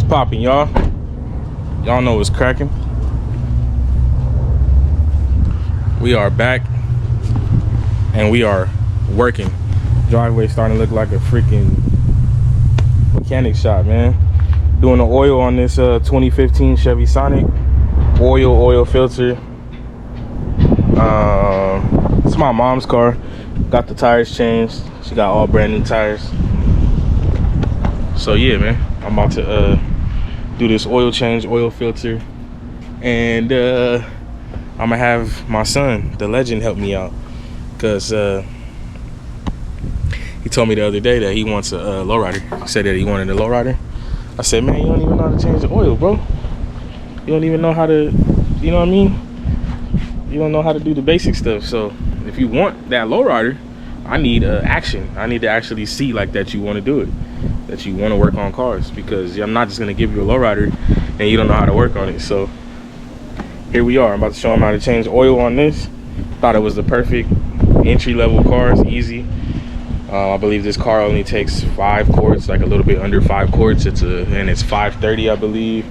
popping, y'all? Y'all know what's cracking. We are back and we are working. Driveway starting to look like a freaking mechanic shop, man. Doing the oil on this 2015 Chevy Sonic. Oil filter. It's my mom's car. Got the tires changed. She got all brand new tires. So yeah, man, I'm about to do this oil change, oil filter, and I'm gonna have my son, the legend, help me out, because he told me the other day that he wants a lowrider. He said that he wanted a lowrider. I said, man, you don't even know how to change the oil, bro. You don't even know how to, you know what I mean? You don't know how to do the basic stuff. So if you want that lowrider, I need action. I need to actually see like that you want to do it, that you want to work on cars, because I'm not just going to give you a lowrider and you don't know how to work on it. So here we are. I'm about to show him how to change oil on this. Thought it was the perfect entry-level car. It's easy. I believe this car only takes 5 quarts, like a little bit under 5 quarts. And it's 530, I believe.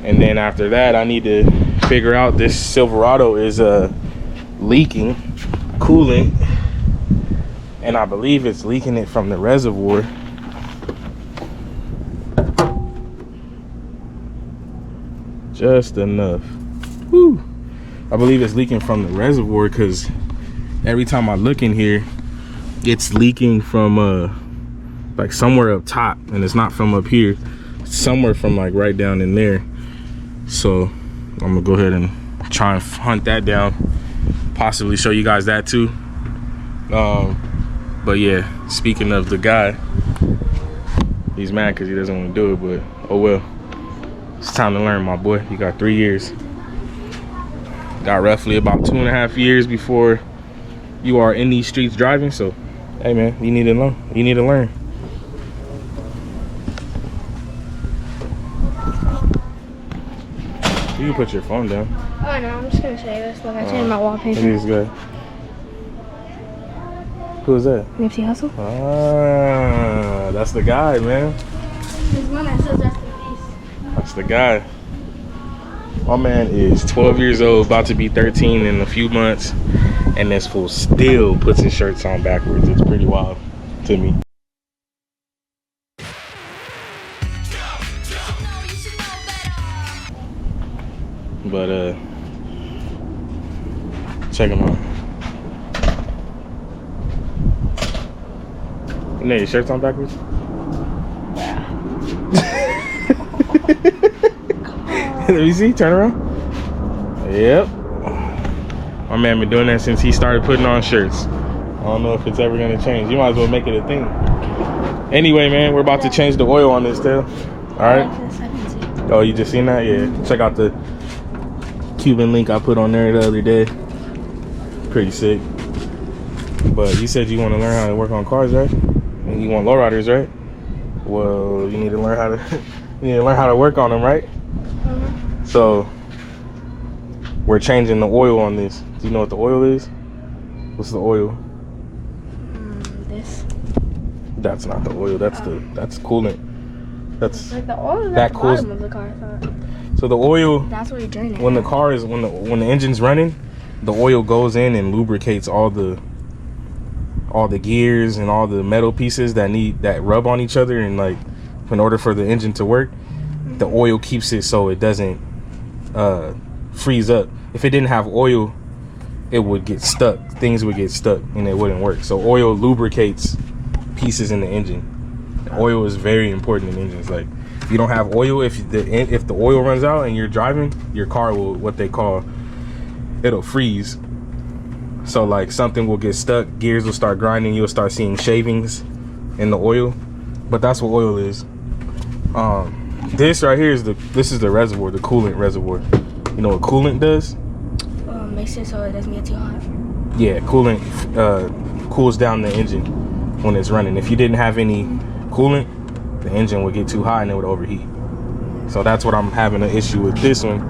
And then after that, I need to figure out, this Silverado is leaking coolant, and I believe it's leaking it from the reservoir. Just enough. Whew. I believe it's leaking from the reservoir, because every time I look in here, it's leaking from like somewhere up top, and it's not from up here. It's somewhere from like right down in there. So I'm gonna go ahead and try and hunt that down, possibly show you guys that too. But yeah, speaking of the guy, he's mad because he doesn't want to do it, but oh well. It's time to learn, my boy. You got 3 years. Got roughly about 2.5 years before you are in these streets driving. So, hey man, you need to learn. You need to learn. You can put your phone down. Oh no, I'm just gonna say this. Look, I changed my wallpaper. This guy. Who is that? Nipsey Hussle. Ah, that's the guy, man. There's one that says rest in peace. That's the guy. My man is 12 years old, about to be 13 in a few months, and this fool still puts his shirts on backwards. It's pretty wild to me. But check him out. You know your shirt's on backwards? Let me see, turn around. Yep. My man been doing that since he started putting on shirts. I don't know if it's ever gonna change. You might as well make it a thing. Anyway, man, we're about to change the oil on this tail. Alright? Oh, you just seen that? Yeah. Check out the Cuban link I put on there the other day. Pretty sick. But you said you want to learn how to work on cars, right? And you want lowriders, right? Well, you need to learn how to work on them, right? So we're changing the oil on this. Do you know what the oil is? What's the oil? This. That's not the oil. That's that's coolant. That's like the oil is that at the cools. bottom of the car. I thought. So the oil. That's where you drain it. When the car is when the engine's running, the oil goes in and lubricates all the gears and all the metal pieces that rub on each other, and like in order for the engine to work, the oil keeps it so it doesn't freeze up. If it didn't have oil, it would get stuck. Things would get stuck and it wouldn't work. So oil lubricates pieces in the engine. Oil is very important in engines. Like if you don't have oil, if the oil runs out and you're driving, your car will, what they call, it'll freeze. So like something will get stuck, gears will start grinding, you'll start seeing shavings in the oil. But that's what oil is. This right here is this is the reservoir, the coolant reservoir. You know what coolant does? Makes it so it doesn't get too hot. Yeah, coolant cools down the engine when it's running. If you didn't have any coolant, the engine would get too hot and it would overheat. So that's what I'm having an issue with this one,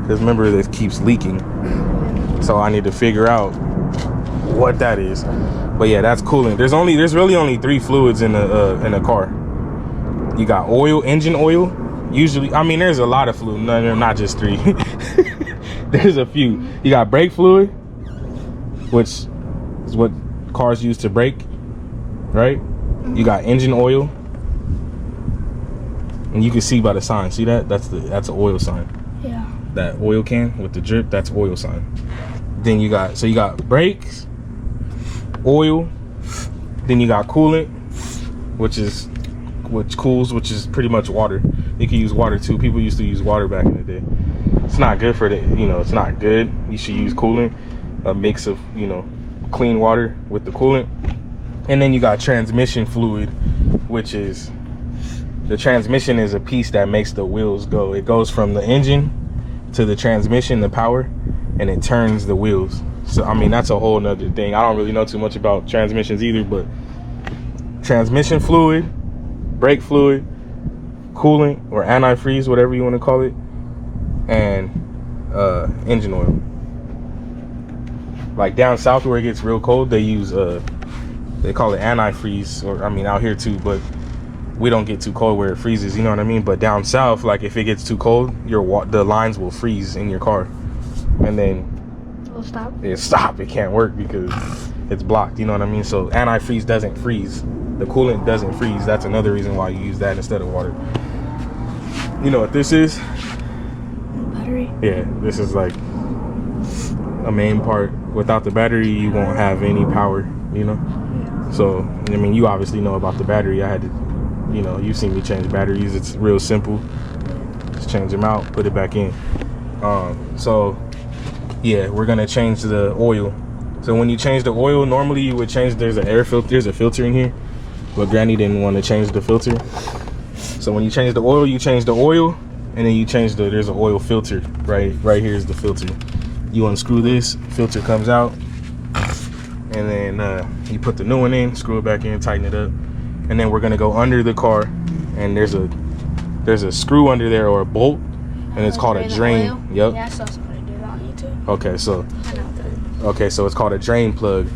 because remember, this keeps leaking. So I need to figure out what that is. But yeah, that's coolant. There's really only 3 fluids in a car. You got oil, engine oil, Usually, I mean, there's a lot of fluid. No, they're not just 3. There's a few. You got brake fluid, which is what cars use to brake, right? You got engine oil, and you can see by the sign. See that? That's an oil sign. Yeah. That oil can with the drip, that's oil sign. Then you got brakes, oil. Then you got coolant, which cools, which is pretty much water. You can use water too. People used to use water back in the day. It's not good for it's not good. You should use coolant, a mix of, clean water with the coolant. And then you got transmission fluid, which is, the transmission is a piece that makes the wheels go. It goes from the engine to the transmission, the power, and it turns the wheels. So, I mean, that's a whole nother thing. I don't really know too much about transmissions either, but transmission fluid, brake fluid, coolant or antifreeze, whatever you want to call it, and engine oil. Like down south where it gets real cold, they use they call it antifreeze, or I mean out here too, but we don't get too cold where it freezes, you know what I mean? But down south, like if it gets too cold, the lines will freeze in your car, and then It'll stop. It can't work because it's blocked, you know what I mean? So antifreeze doesn't freeze. The coolant doesn't freeze. That's another reason why you use that instead of water. You know what this is? Battery? Yeah, this is like a main part. Without the battery, you won't have any power, Yeah. So, I mean, you obviously know about the battery. I had to, you've seen me change batteries. It's real simple. Just change them out, put it back in. So, yeah, we're gonna change the oil. So when you change the oil, normally you would change, there's an air filter, there's a filter in here, but Granny didn't want to change the filter. So when you change the oil, and then you change there's an oil filter, right here is the filter. You unscrew this, filter comes out, and then you put the new one in, screw it back in, tighten it up, and then we're gonna go under the car, and there's a screw under there, or a bolt, and it's called a drain. Yep. Yeah, I saw somebody do that on YouTube. Okay, so I know that. okay, so it's called a drain plug.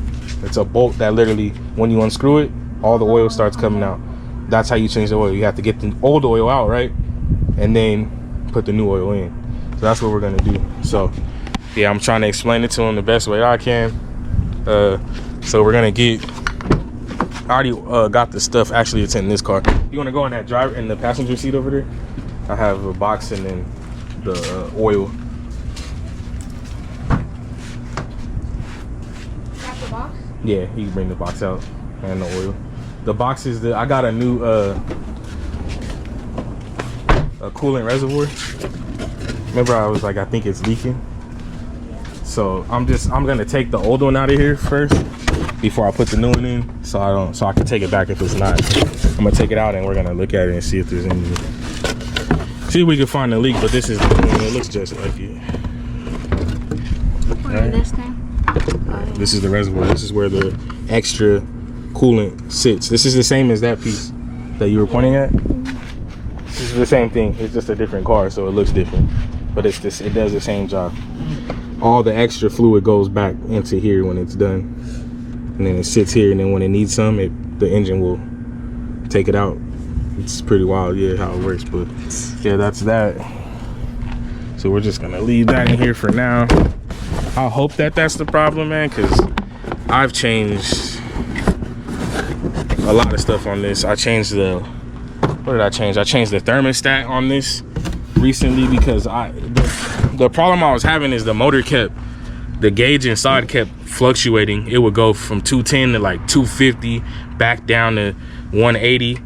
It's a bolt that literally, when you unscrew it, all the oil starts coming out. That's how you change the oil. You have to get the old oil out, right? And then put the new oil in. So that's what we're gonna do. So yeah, I'm trying to explain it to him the best way I can. So we're gonna I already got the stuff. Actually, it's in this car. You wanna go in that in the passenger seat over there? I have a box and then the oil. Got the box? Yeah, you can bring the box out and the oil. The box is I got a new a coolant reservoir. Remember I was like, I think it's leaking. So I'm gonna take the old one out of here first before I put the new one in, so I can take it back if it's not. I'm gonna take it out and we're gonna look at it and see if there's any. See if we can find the leak, but this is the one. It looks just like it. Right. This thing? This is the reservoir. This is where the extra coolant sits. This is the same as that piece that you were pointing at. This is the same thing. It's just a different car, so it looks different, but it does the same job. All the extra fluid goes back into here when it's done, and then it sits here, and then when it needs some, the engine will take it out. It's pretty wild, yeah, how it works. But yeah, that's that. So we're just gonna leave that in here for now. I hope that's the problem, man, because I've changed a lot of stuff on this. I changed what did I change? I changed the thermostat on this recently because the problem I was having is the motor the gauge inside kept fluctuating. It would go from 210 to like 250, back down to 180.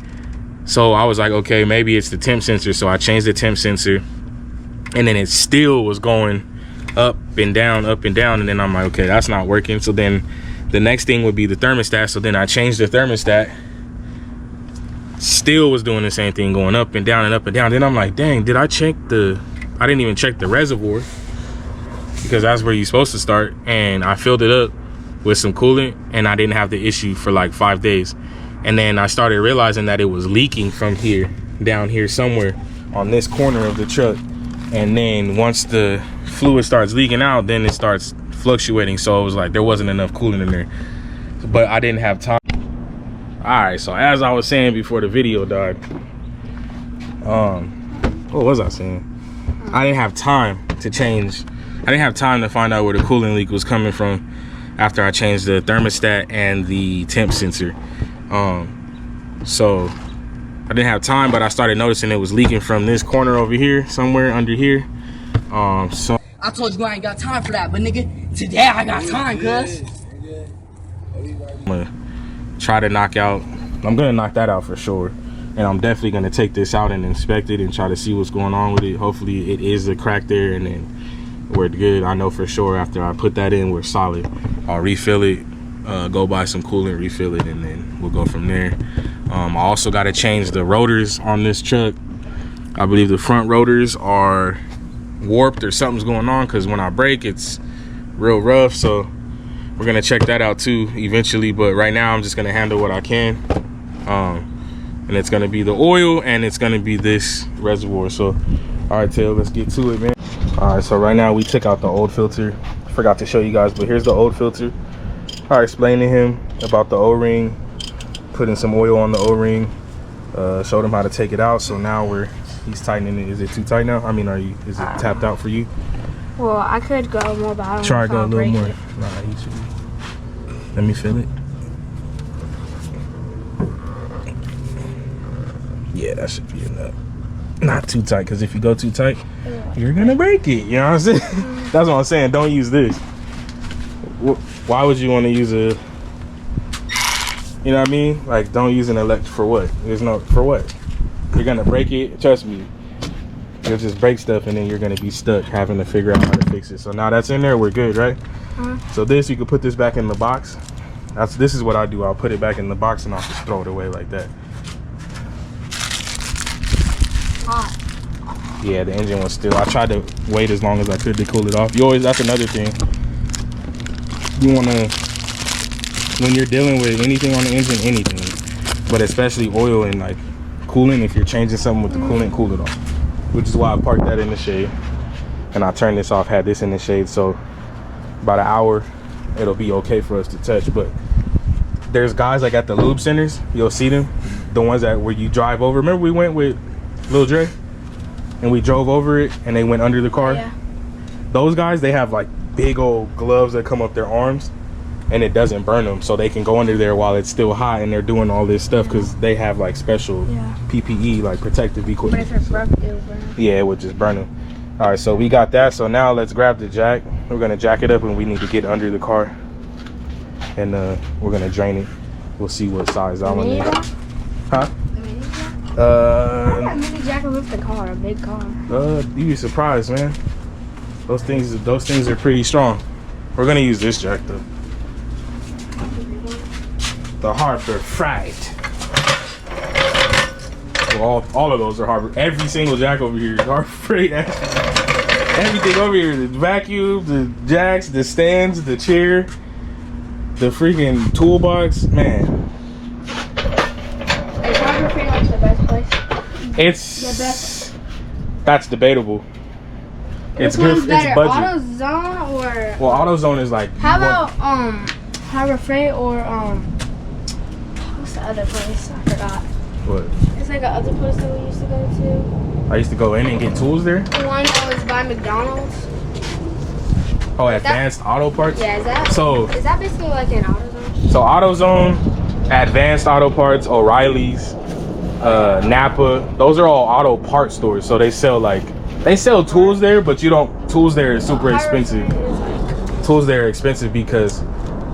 So I was like, okay, maybe it's the temp sensor. So I changed the temp sensor, and then it still was going up and down, and then I'm like, okay, that's not working. So then the next thing would be the thermostat. So then I changed the thermostat, still was doing the same thing, going up and down and up and down. Then I'm like, dang, I didn't even check the reservoir, because that's where you're supposed to start. And I filled it up with some coolant, and I didn't have the issue for like 5 days. And then I started realizing that it was leaking from here down here somewhere on this corner of the truck. And then once the fluid starts leaking out, then it starts fluctuating. So it was like there wasn't enough coolant in there, but I didn't have time. All right, so as I was saying before the video died, What was I saying? I didn't have time to change. I didn't have time to find out where the coolant leak was coming from after I changed the thermostat and the temp sensor. So I didn't have time, but I started noticing it was leaking from this corner over here, somewhere under here. So I told you I ain't got time for that, but nigga, today I got time, cuz. I'm gonna try to knock out. I'm gonna knock that out for sure. And I'm definitely gonna take this out and inspect it and try to see what's going on with it. Hopefully it is a crack there, and then we're good. I know for sure after I put that in, we're solid. I'll refill it, go buy some coolant, refill it, and then we'll go from there. I also got to change the rotors on this truck. I believe the front rotors are warped or something's going on, because when I brake it's real rough. So we're gonna check that out too eventually, but right now I'm just gonna handle what I can. And it's gonna be the oil, and it's gonna be this reservoir. So all right, Tail, let's get to it, man. All right, so right now we took out the old filter. Forgot to show you guys, but here's the old filter. I explained to him about the O-ring, putting some oil on the O-ring, showed him how to take it out. So now he's tightening it. Is it too tight now? I mean, is it tapped out for you? Well, I could go more, but I don't Try know to go a if I'll little break more. it. Nah, he should be. Let me feel it. Yeah, that should be enough. Not too tight, because if you go too tight, you're gonna break it. You know what I'm saying? That's what I'm saying. Don't use this. Why would you want to use a? You know what I mean? Like, don't use an electric for what? There's no for what. You're gonna break it. Trust me. You'll just break stuff, and then you're gonna be stuck having to figure out how to fix it. So now that's in there, we're good, right? So this, you can put this back in the box. This is what I do. I'll put it back in the box and I'll just throw it away like that. Hot. Yeah, the engine was still. I tried to wait as long as I could to cool it off. That's another thing. You wanna, when you're dealing with anything on the engine, but especially oil and like coolant, if you're changing something with the coolant, cool it off. Which is why I parked that in the shade, and I turned this off, had this in the shade, so about an hour it'll be okay for us to touch. But there's guys like at the lube centers, you'll see them, the ones that where you drive over. Remember we went with Lil Dre and we drove over it and they went under the car? Yeah. Those guys, they have like big old gloves that come up their arms, and it doesn't burn them, so they can go under there while it's still hot, and they're doing all this stuff because they have like special PPE, like protective equipment. But if it broke, it would burn. Yeah, it would just burn them. All right, so we got that. So now let's grab the jack. We're gonna jack it up, and we need to get under the car, and we're gonna drain it. We'll see what size I want to need. Huh? A mini jack will lift the car, a big car. You'd be surprised, man. Those things are pretty strong. We're gonna use this jack though. The Harbor Freight. Well, all of those are Harbor. Every single jack over here is Harbor Freight. Everything over here, the vacuum, the jacks, the stands, the chair, the freaking toolbox, man. Is Harbor Freight like the best place? It's The best. That's debatable. It's Which good. one's better, It's budget. AutoZone or? Well, AutoZone is like. How about Harbor Freight or what's the other place? I forgot. What? It's like a other place that we used to go to. I used to go in and get tools there. The one that was by McDonald's. Oh, Advanced Auto Parts. Yeah, is that basically like an AutoZone? So AutoZone, Advanced Auto Parts, O'Reilly's, Napa. Those are all auto part stores. So they sell tools there, but tools there are super expensive. Tools there are expensive because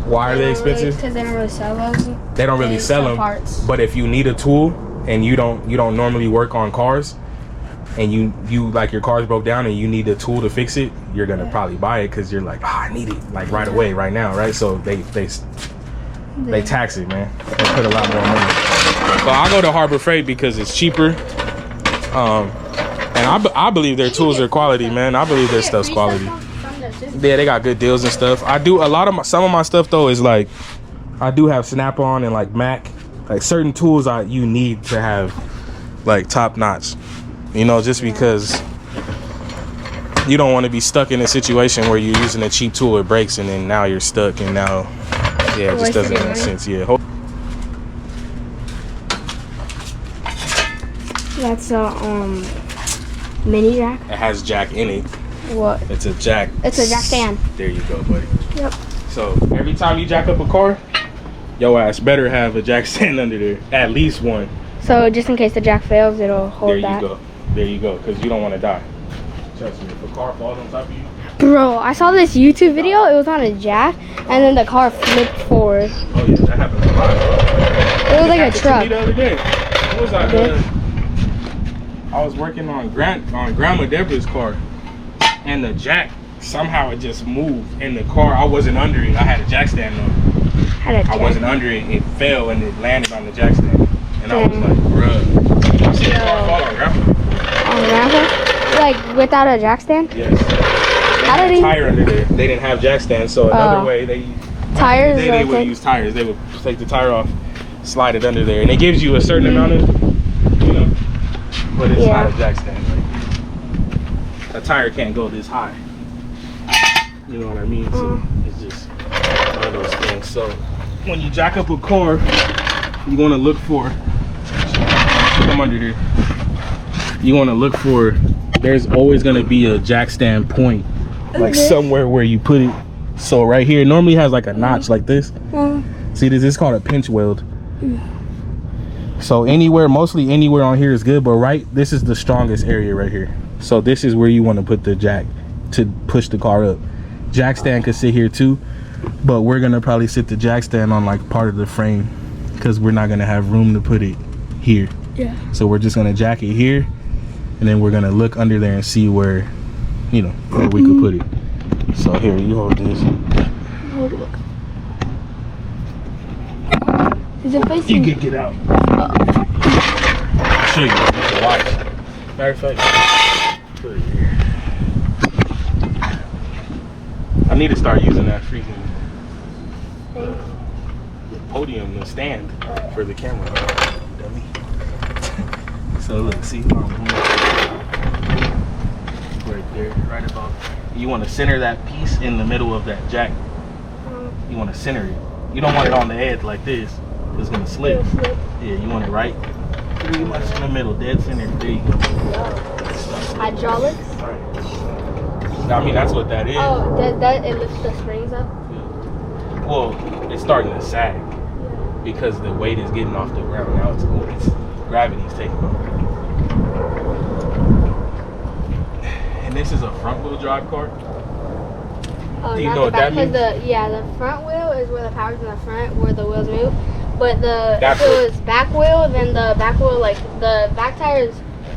why are they expensive? Because they don't really sell those. They don't really sell them. Parts. But if you need a tool and you don't normally work on cars, and you like your car's broke down and you need a tool to fix it, you're gonna probably buy it because you're like, I need it like right away, right now, right? So they tax it, man. They put a lot more money. So I go to Harbor Freight because it's cheaper, and I believe their tools are quality, man. I believe their stuff's quality. Yeah, they got good deals and stuff. I do some of my stuff though is like, I do have Snap-on and like Mac, like certain tools you need to have like top notch. You know, just because you don't want to be stuck in a situation where you're using a cheap tool, it breaks, and then now you're stuck, and now, yeah, it just doesn't make sense. Yeah. That's Mini jack? It has jack in it. What? It's a jack. It's a jack stand. There you go, buddy. Yep. So every time you jack up a car, your ass better have a jack stand under there. At least one. So just in case the jack fails, it'll hold that. There you go. There you go. Because you don't want to die. Trust me, if a car falls on top of you. Bro, I saw this YouTube video. It was on a jack, and then the car flipped forward. Oh yeah, that happens a lot. It was like a truck. To me the other day. What was I doing? I was working on Grandma Deborah's car, and the jack somehow it just moved in the car. I wasn't under it. I had a jack stand on. I wasn't under it. It fell and it landed on the jack stand, and I was like, bruh. I seen the car fall on Grandpa. On Grandpa? Like without a jack stand? Yes. How did he? Tire under there. They didn't have jack stands, so another way they would use tires. They would take the tire off, slide it under there, and it gives you a certain amount of, but it's not a jack stand. Like, a tire can't go this high. You know what I mean? So it's just one of those things. So when you jack up a car, you want to look for. Come under here. You want to look for. There's always going to be a jack stand point. Like somewhere where you put it. So right here, it normally has like a notch like this. See, this is called a pinch weld. So mostly anywhere on here is good, but this is the strongest area right here. So this is where you want to put the jack to push the car up. Jack stand could sit here too, but we're gonna probably sit the jack stand on like part of the frame because we're not gonna have room to put it here. Yeah. So we're just gonna jack it here, and then we're gonna look under there and see where, where we could put it. So here, you hold this. Hold it. Is it facing? You can get out. I'll show you. Watch. Matter of fact, put it here. I need to start using that freaking podium, the stand for the camera. Dummy. So look, see, right there, right about. You want to center that piece in the middle of that jack. You want to center it. You don't want it on the edge like this. It's gonna slip. Yeah, you want it right pretty much in the middle, dead center. There you go. Hydraulics? Right. I mean, that's what that is. Oh, it lifts the springs up? Yeah. Well, it's starting to sag because the weight is getting off the ground. Now it's gravity's taking over. And this is a front wheel drive car. Oh, do you know what that means? The front wheel is where the power's in the front, where the wheels move. But if it was back wheel, then the back wheel, like the back tires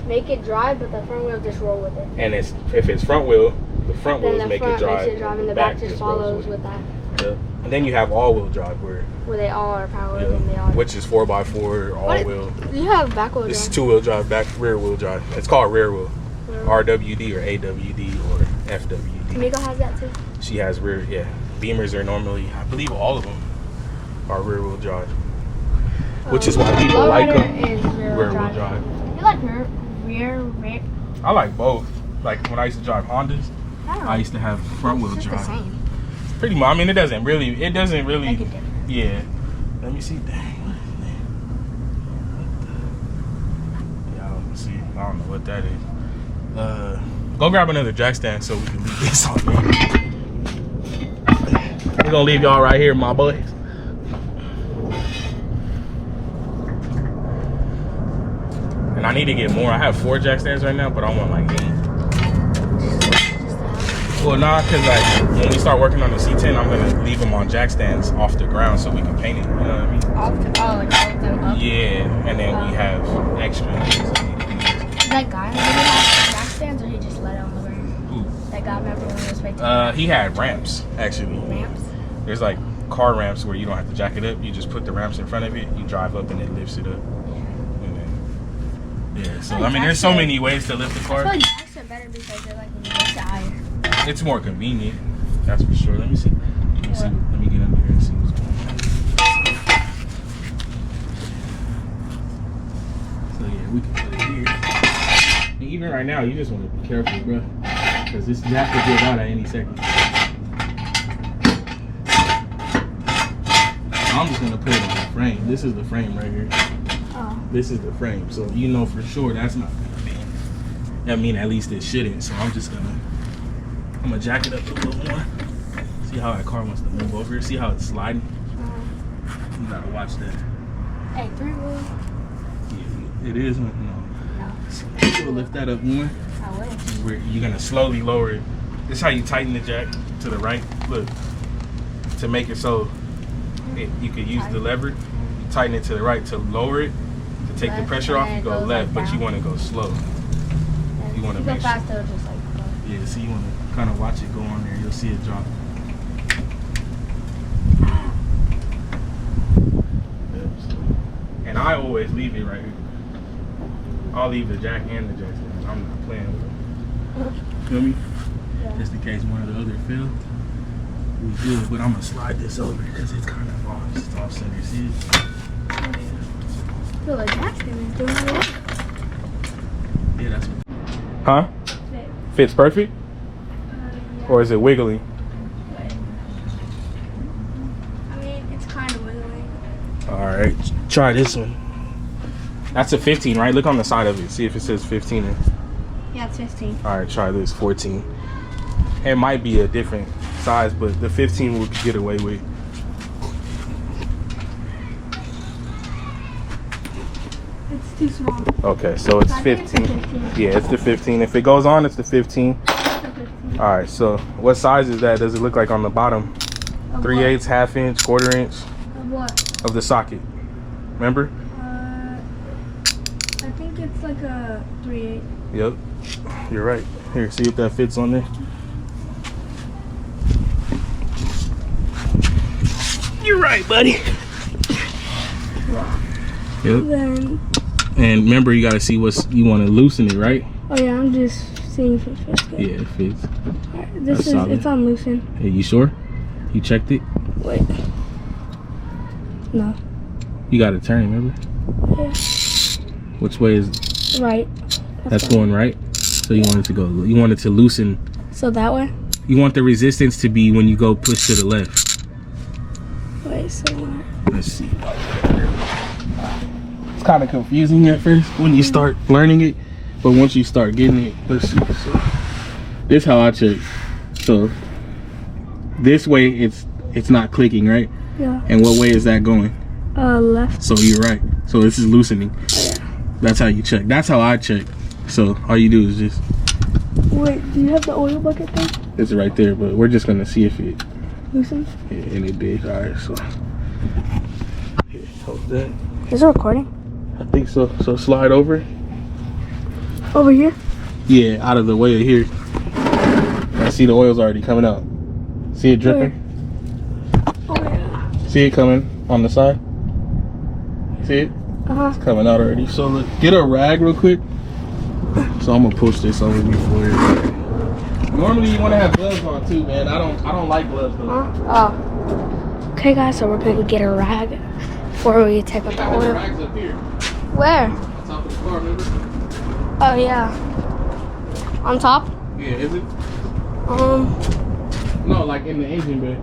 make it drive, but the front wheel just roll with it. And if it's front wheel, the front wheels make it drive. And the back just follows with that. Yeah. And then you have all-wheel drive where they all are powered and they all. Which is 4x4 all-wheel. You have back wheel drive. It's two-wheel drive, rear wheel drive. It's called rear wheel. RWD or AWD or FWD. Tamiko has that too. She has rear. Yeah. Beamers are normally, I believe, all of them are rear wheel drive. Which is why people like them. Rear wheel drive. You like rear? I like both. Like when I used to drive Hondas, I used to have front wheel drive. The same. Pretty much. I mean, it doesn't really. Make it different. Yeah. Let me see. Dang. Yeah, I don't see. I don't know what that is. Go grab another jack stand so we can leave this on there. We're gonna leave y'all right here, my boys. And I need to get more. I have 4 jack stands right now, but I want like 8. Well, nah, cause like when we start working on the C10, I'm gonna leave them on jack stands off the ground so we can paint it. You know what I mean? Like all of them up? Yeah, and then we have extra. Does that guy have jack stands, or he just let it on the ground? Who? That guy, remember when he was making? He had ramps actually. Ramps? There's like car ramps where you don't have to jack it up. You just put the ramps in front of it. You drive up and it lifts it up. Yeah, so I mean, there's so many ways to lift the car. I feel like jacks are better because they're like when you lift it higher. It's more convenient, that's for sure. Let me see. Let me get under here and see what's going on. So yeah, we can put it here. And even right now, you just want to be careful, bro, because this jack could get out at any second. I'm just gonna put it on the frame. This is the frame right here. This is the frame, so you know for sure that's not gonna bend. I mean, at least it shouldn't. So I'm gonna jack it up a little more. See how that car wants to move over. See how it's sliding. You gotta watch that. Hey, 3 wheels. Yeah, it is. No. So we'll lift that up more. I wish. You're gonna slowly lower it. This is how you tighten the jack to the right. Look, to make it so you can use the lever. You tighten it to the right to lower it. To take the pressure off, you go left, but you want to go slow. You want to make sure. Faster, just like go. Yeah, see, you want to kind of watch it go on there. You'll see it drop. And I always leave it right here. I'll leave the jack and the jackson. I'm not playing with it. Feel me? Yeah. Just in case one or the other fail. We good, but I'm gonna slide this over because it's kind of off. It's off center. See it? I feel like Jackson is doing it. Yeah, that's what. Huh? Fits perfect? Yeah. Or is it wiggly? I mean, it's kind of wiggling. Alright, try this one. That's a 15, right? Look on the side of it. See if it says 15. Yeah, it's 15. Alright, try this 14. It might be a different size, but the 15 we could get away with. It's too small. Okay, so it's 15. Yeah, it's the 15. If it goes on, it's the 15. Alright, so what size is that? Does it look like on the bottom? 3/8, ½ inch, 1/4 inch Of what? of the socket. Remember? I think it's like a 3/8. Yep. You're right. Here, see if that fits on there. You're right, buddy. Yep. Then. And remember, you gotta see what's you want to loosen it, right? Oh yeah, I'm just seeing if it fits good. Yeah, it fits. Alright, this That's is solid. it's on loosen. Hey, you sure? You checked it? Wait. No. You gotta turn, remember? Yeah. Which way is? Right. That's going right. So you want it to go. You want it to loosen. So that way. You want the resistance to be when you go push to the left. Wait. So where? Let's see. It's kind of confusing at first when you start learning it, but once you start getting it, let's see. So this is how I check. So this way it's not clicking, right? Yeah. And what way is that going? Left. So you're right. So this is loosening. Yeah. That's how you check. That's how I check. So all you do is just. Wait. Do you have the oil bucket thing? It's right there, but we're just gonna see if it. Loosens. Yeah, and it did. All right. So. Here, hold that. Is it recording? I think so. So slide over. Over here. Yeah, out of the way of here. I see the oil's already coming out. See it dripping? Oh yeah. See it coming on the side? See it? It's coming out already. So look, get a rag real quick. So I'm gonna push this over before it. Normally you wanna have gloves on too, man. I don't like gloves though. Oh. Okay guys, so we're gonna get a rag before we take out the The oil. rag's up here. Where? On top of the car, remember? Oh yeah. On top? Yeah, is it? No, like in the engine bay.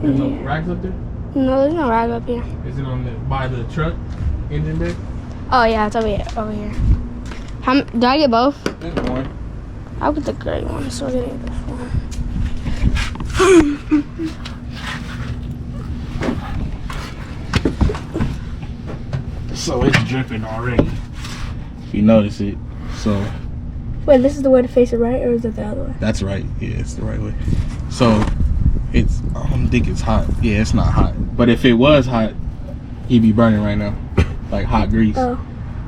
There's no rags up there? No, there's no rag up here. Is it on the by the truck engine bay? Oh yeah, it's over here. Over here. Do I get both? There's one. I'll get the gray one, so we're getting this one. So it's dripping already. If you notice it. So Wait, this is the way to face it, right? Or is it the other way? that's right. Yeah, it's the right way. So it's I don't think it's hot. Yeah, it's not hot. But if it was hot, he'd be burning right now. Like hot grease. Oh.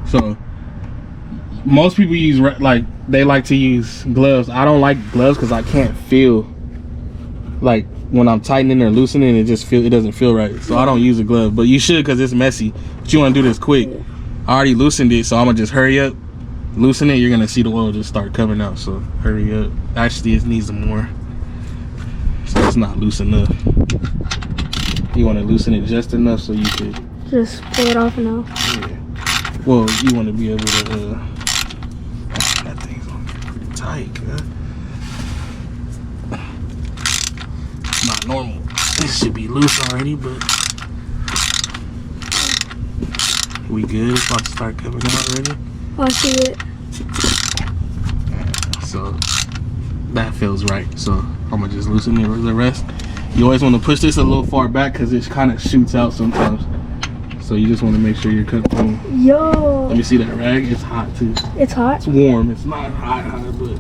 So most people use they like to use gloves. I don't like gloves because I can't feel like when I'm tightening or loosening it doesn't feel right. So I don't use a glove, but you should because it's messy. But you want to do this quick. I already loosened it, so I'm gonna just hurry up, loosen it. You're gonna see the oil just start coming out. So hurry up. Actually, it needs some more. So it's not loose enough. You want to loosen it just enough so you could Just pull it off now. Yeah. Well, you want to be able to. That thing's on pretty tight, huh? Not normal. This should be loose already, but we good. It's about to start coming out already. Oh, I see it. So that feels right. So I'm gonna just loosen the rest. You always want to push this a little far back because it kind of shoots out sometimes. So you just want to make sure you're comfortable. Yo. Let me see that rag. It's hot too. It's hot? It's warm. It's not hot, but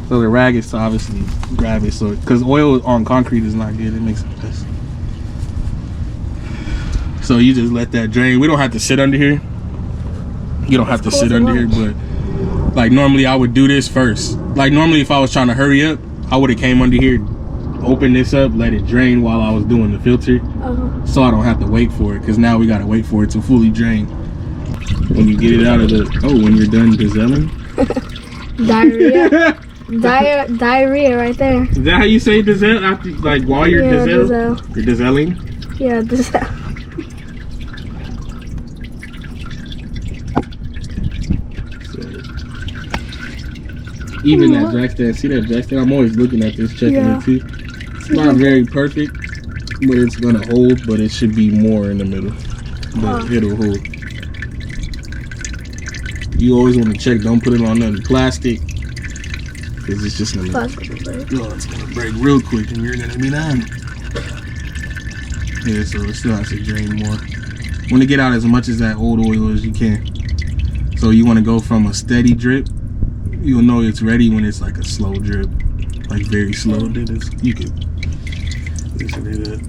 so the rag is to obviously grab it. So because oil on concrete is not good, it makes it mess. So you just let that drain. We don't have to sit under here. You don't have to sit under here, but like normally I would do this first. Like normally if I was trying to hurry up, I would have came under here, open this up, let it drain while I was doing the filter. So I don't have to wait for it, because now we gotta wait for it to fully drain. When you get it out of the, when you're done gazelling. Diarrhea. Diarrhea right there. Is that how you say gazelle? After, like while you're gazelle? You're gazelling? Yeah, gazelle. Even that jack stand, see that jack stand? I'm always looking at this, checking it too. It's not very perfect, but it's gonna hold, but it should be more in the middle. But it'll hold. You always want to check, don't put it on nothing plastic, because it's just gonna it's gonna break real quick and you're gonna be done. Yeah, so it still has to drain more. Want to get out as much of that old oil as you can. So you want to go from a steady drip. You'll know it's ready when it's like a slow drip, like very slow. You can loosen it up,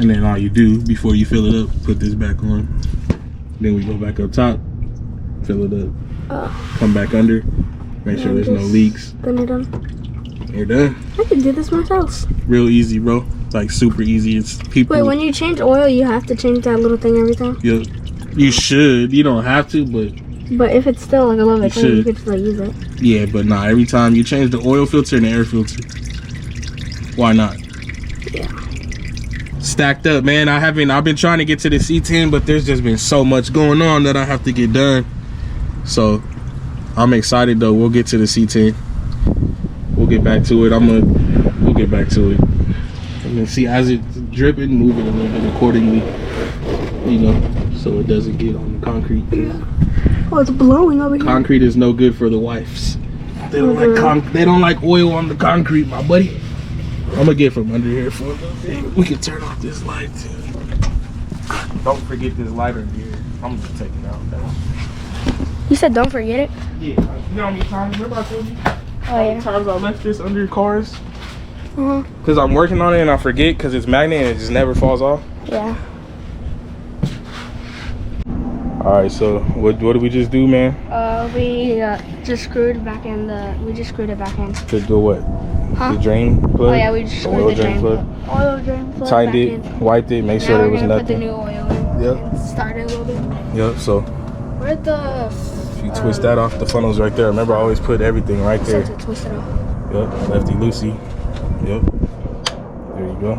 and then all you do before you fill it up, put this back on. Then we go back up top, fill it up, come back under, make sure there's no leaks. Then you're done. You're done. I can do this myself. Real easy, bro. Like super easy. It's people. Wait, when you change oil, you have to change that little thing every time? Yeah, you should. You don't have to, but if it's still like a little bit clean, you could just like use it. Yeah, but nah, every time you change the oil filter and the air filter. Why not? Yeah. Stacked up, man. I've been trying to get to the C10, but there's just been so much going on that I have to get done. So I'm excited though. We'll get to the C10. We'll get back to it. We'll get back to it. And then see, as it's dripping, move it a little bit accordingly, you know, so it doesn't get on the concrete. Oh, it's blowing over here. Concrete is no good for the wives. They don't they don't like oil on the concrete, my buddy. I'm gonna get from under here for a little bit. We can turn off this light too. Don't forget this lighter here. I'm just taking it out now. You said don't forget it? Yeah. You know how many times? Remember I told you? How many times I left this under cars? Because I'm working on it and I forget because it's magnet and it just never falls off. Yeah. Alright, so what did we just do, man? We just screwed it back in. To do what? Huh? The drain plug? Oh yeah, we just screwed the drain plug. Oil drain plug. Tightened it, wiped it, make sure there was nothing. Put the new oil in. Yep. And start it a little bit. Yep, so Where's the... if you twist that off, the funnel's right there. Remember, I always put everything right there. To twist it off. Yep, lefty loosey. Yep. There you go.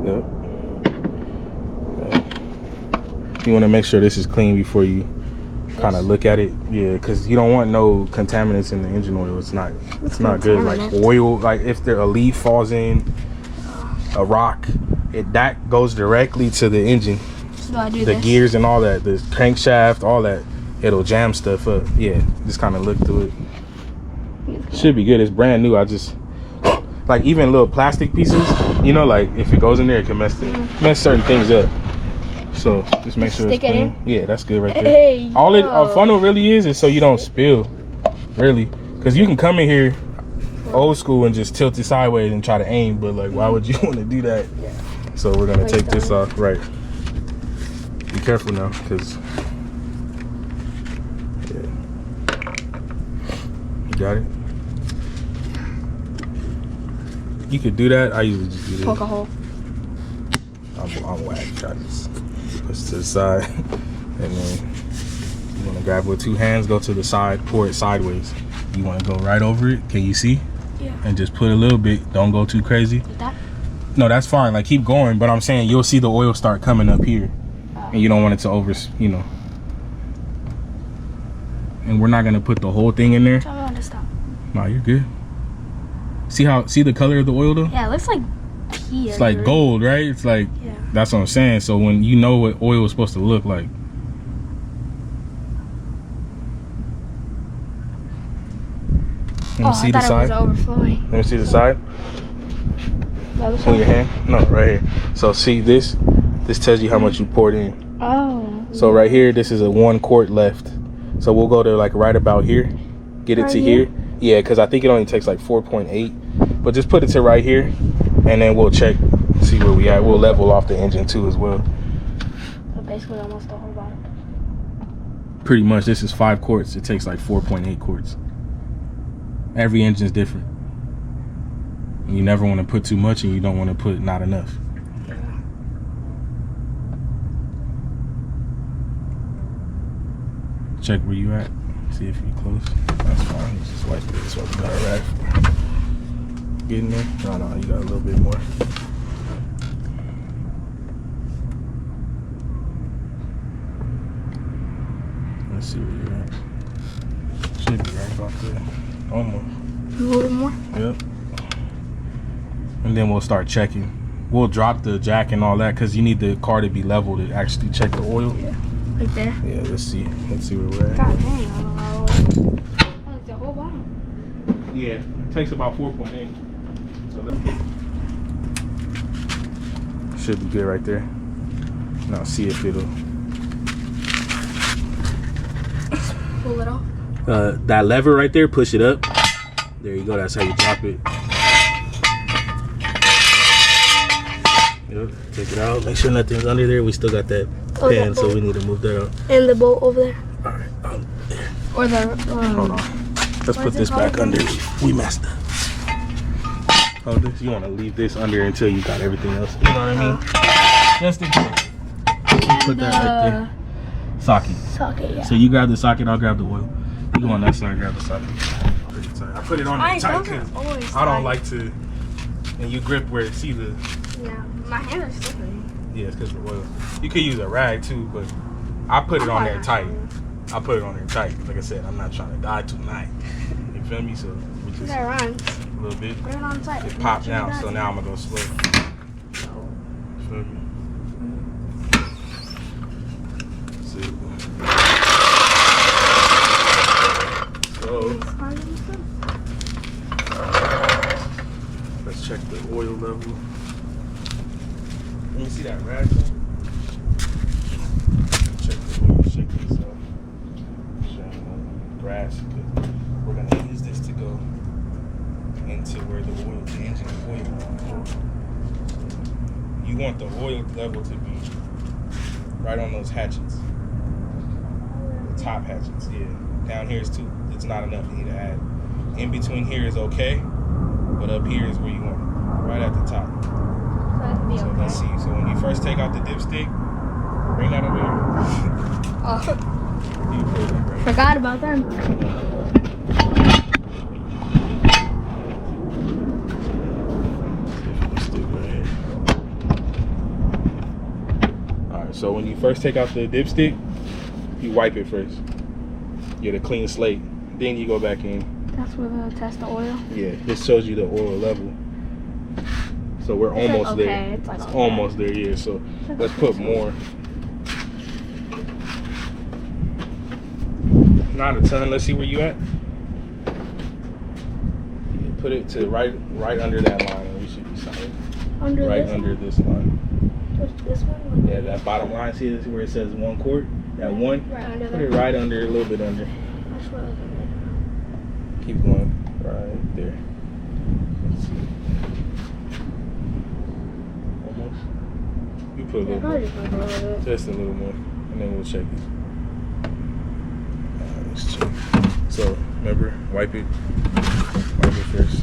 Yep. You want to make sure this is clean before you kind of look at it. Yeah, because you don't want no contaminants in the engine oil. It's not good. Like oil, like if a leaf falls in, a rock, that goes directly to the engine. So do I do the this? Gears and all that, the crankshaft, all that, it'll jam stuff up. Yeah, just kind of look through it. Should be good. It's brand new. I just like even little plastic pieces, you know, like if it goes in there, it can mess certain things up. So just make sure it's clean. Yeah, that's good right there. Hey, all a funnel really is so you don't spill, really, because you can come in here old school and just tilt it sideways and try to aim, but like why would you want to do that? Yeah. So we're gonna take this off. Right. Be careful now, because you got it. You could do that. I usually just do this. Poke a hole. I'm whack. I just push to the side, and then you want to grab with two hands, go to the side, pour it sideways. You want to go right over it. Can you see? Yeah. And just put a little bit. Don't go too crazy. Like that? No, that's fine. Like keep going. But I'm saying you'll see the oil start coming up here, and you don't want it to you know. And we're not gonna put the whole thing in there. Tell me when to stop. No, you're good. See the color of the oil though? Yeah, it looks like key. It's like gold, right? It's like, Yeah. that's what I'm saying. So when you know what oil is supposed to look like. Let me see the side. It was overflowing. Let me see the side. Pull your hand. No, right here. So see this? This tells you how much you poured in. Oh. So right here, this is a 1 quart left. So we'll go to like right about here. Get it Right to here? here. Yeah, because I think it only takes like 4.8. But just put it to right here. And then we'll check, see where we at. We'll level off the engine too as well. So basically almost the whole bottom. Pretty much, this is 5 quarts. It takes like 4.8 quarts. Every engine's different. You never want to put too much and you don't want to put not enough. Check where you at. See if you're close. That's fine. Just wipe it. That's what we got right. Get in there. No, you got a little bit more. Let's see where you're at. Should be right about there. Almost. A little bit more? Yep. And then we'll start checking. We'll drop the jack and all that because you need the car to be level to actually check the oil. Yeah. Right there. Yeah, let's see. Let's see where we're at. God dang, I don't know. Like the whole bottom. Yeah, it takes about 4.8. So that should be good right there. Now see if it'll. Pull it off. That lever right there, push it up. There you go. That's how you drop it. Yep, take it out. Make sure nothing's under there. We still got that pan, so we need to move that out. And the bolt over there. All right, there. Or the. Hold on. Let's put this back under. We messed up. Hold this. You want to leave this under until you got everything else. You know what I mean? Just in case. Put that right there. Socket. Socket, yeah. So you grab the socket, I'll grab the oil. You go on that side, grab the socket. Pretty tight. I put it on there tight because I don't like to. And you grip where see the. Yeah, my hands are slippery. Yeah, it's because of the oil. You could use a rag too, but I put it on there tight. I put it on there tight. Like I said, I'm not trying to die tonight. You feel me? So we just That runs. a little bit. Put it on tight. It popped now, so now I'm gonna go slow. You feel me? See. So let's check the oil level. Let me see that rag. Check the oil, shake this up. Showing the grass. We're gonna use this to go into where the oil, the engine oil. You want the oil level to be right on those hatchets. The top hatchets, yeah. Down here is too, it's not enough, you need to add. In between here is okay, but up here is where you want it. Right at the top. So let's see. So when you first take out the dipstick, bring that over here. Oh. You put it right. Forgot about them. Alright, so when you first take out the dipstick, you wipe it first. Get a clean slate. Then you go back in. That's where they test the oil. Yeah, this shows you the oil level. So we're It's almost like, there. okay, it's like, okay. Almost there, yeah. So let's put more. Not a ton. Let's see where you at. Yeah, put it to right under that line, and we should be solid. Under Right this under one? this line. This one? Yeah, that bottom line. See this where it says 1 quart? That one. Right under Put there. it right under, a little bit under. That's what I was doing. Keep going. Right there. Let's see. Almost. You put a Yeah, little probably more. just like a little bit. Just a little more. And then we'll check it. Let's check. So, remember, wipe it. Wipe it first.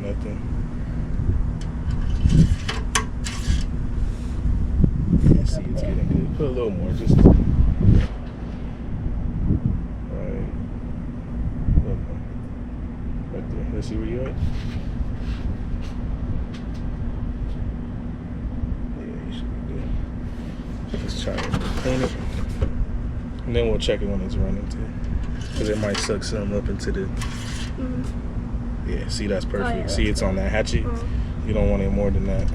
Nothing. Yeah, see, it's getting good. Put a little more, just. Right. Right there. Let's see where you're at. Yeah, you should be good. Let's try to clean it. And then we'll check it when it's running too. Because it might suck some up into the. Yeah, see, that's perfect. Oh, yeah, See, it's on that hatchet. You don't want it more than that.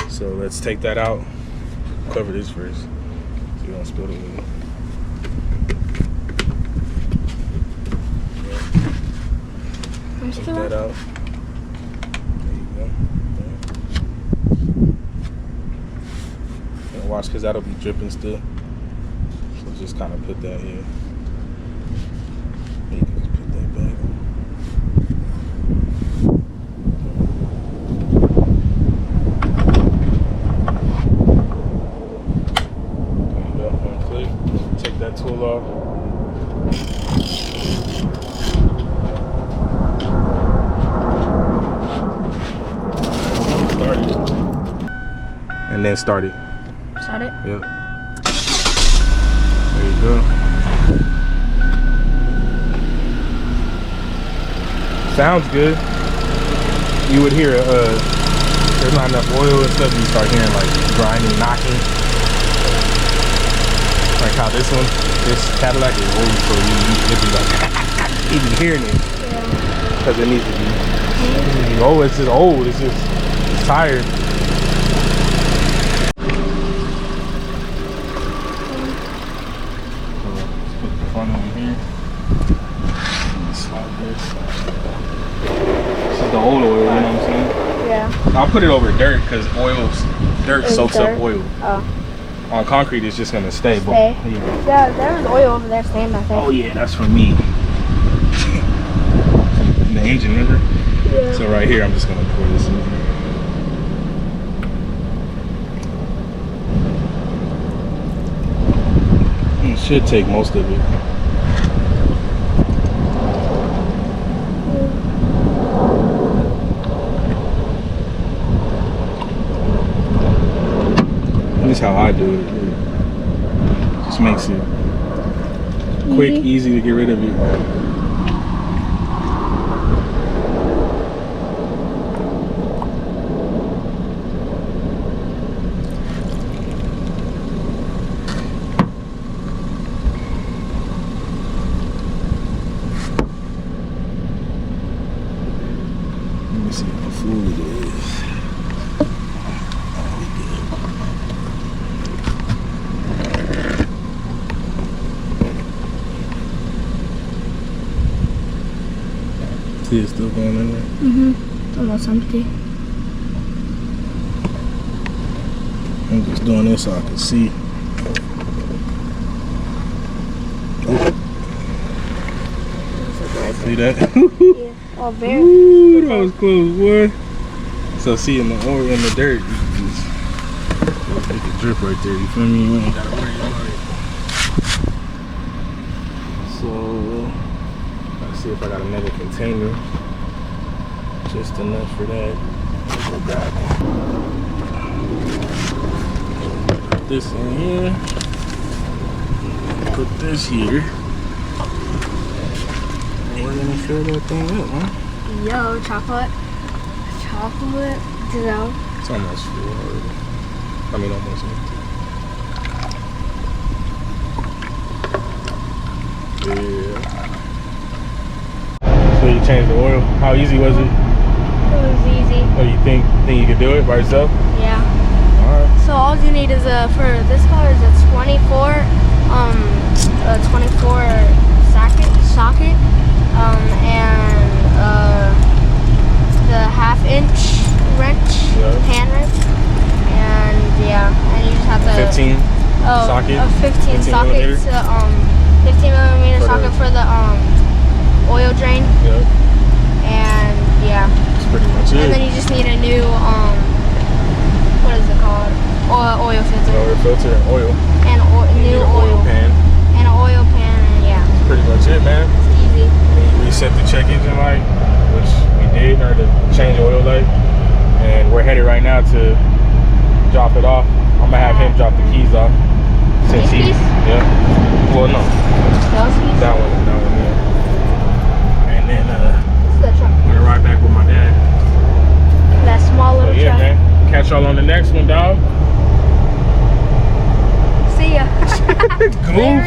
So let's take that out. Cover this first, so you don't spill it. Take that out. There you go. And watch, because that'll be dripping still. So just kind of put that here. You can just put that back. There you go. One click. Take that tool off. And then start it. Start it? Yep. There you go. Sounds good. You would hear there's not enough oil and stuff. You start hearing like grinding, knocking. Like how this Cadillac is old, so you be like you be hearing it. Yeah. Because it needs to be. Oh, it's just old. It's tired. The old oil, you know what I'm saying? Yeah. I'll put it over dirt because dirt soaks up oil. Oh. On concrete, it's just gonna stay. Stay. But, Yeah, there was oil over there staying back there. Oh yeah, that's for me. The engine, remember? Yeah. So right here, I'm just gonna pour this in. It should take most of it. This is how I do it. Just makes it quick, easy to get rid of it. Let me see how full it is. See, it's still going in there. It's almost empty. I'm just doing this so I can see. See that? Yeah. Oh, very. Ooh, that was close, boy. So see, in the oil, in the dirt, you can just make it drip right there. You feel me? You ain't gotta worry about it. So let's see if I got another container. Just enough for that. Go back. Put this in here. Put this here. And we're gonna fill that thing up, huh? Yo, chocolate. Chocolate. Gel. It's almost full already. I mean, almost empty. Yeah. So you changed the oil. How easy was it? It was easy. Oh, you think you could do it by yourself? Yeah. Alright. So all you need is for this car is a 24 socket and the 1/2 inch wrench, hand wrench, and yeah, and you just have to 15 socket. A 15 socket, 15 millimeter socket for the oil drain. Yep. And yeah. That's pretty much it. And then you just need a new what is it called? Oil filter. Oil filter and oil. And new oil pan. And an oil pan, and yeah. That's pretty much it, man. It's easy. Reset the check engine light, which we did, or the change oil light. And we're headed right now to drop it off. I'm gonna have him drop the keys off. Since These keys? Yeah. Well, no. Those keys? That one, yeah. And then This is the truck. I'm gonna ride back with my dad. That small So little yeah, truck. man. Catch y'all on the next one, dog. See ya. Goof.